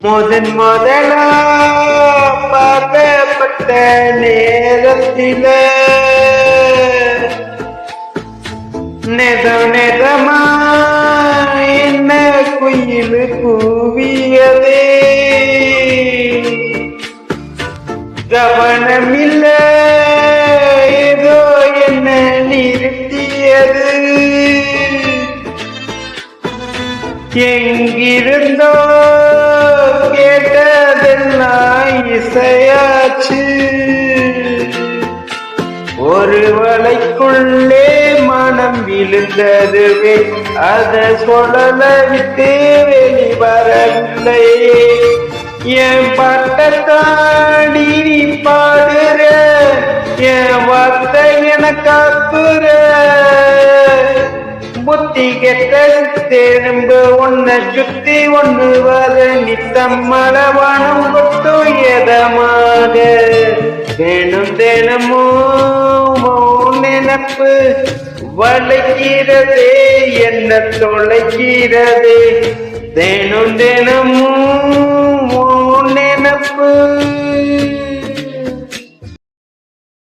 முதலா பார்க்கப்பட்ட நேரத்தில நெதமா என்ன குயில் கூவியதே கவனமில்ல ஏதோ என்ன நிறுத்தியது எங்கிருந்தோ கேட்டதெல்லாம் இசையாச்சு ஒரு வலைக்குள்ளே மனம் விழுந்ததுவே அத சொல்லல விட்டு வெளிவரவில்லை என் பட்டத்தாடி நீ பாடுற என் வார்த்தை என காக்குற புத்தி கெட்ட திரும்ப ஒன்ன சுத்தி ஒண்ணு வர நித்தம்மளவானம் கொட்டு எதமாக வேணும் தினமோ நினப்பு வளைக்கிறதே என்ன தொலைக்கிறதே தினமும்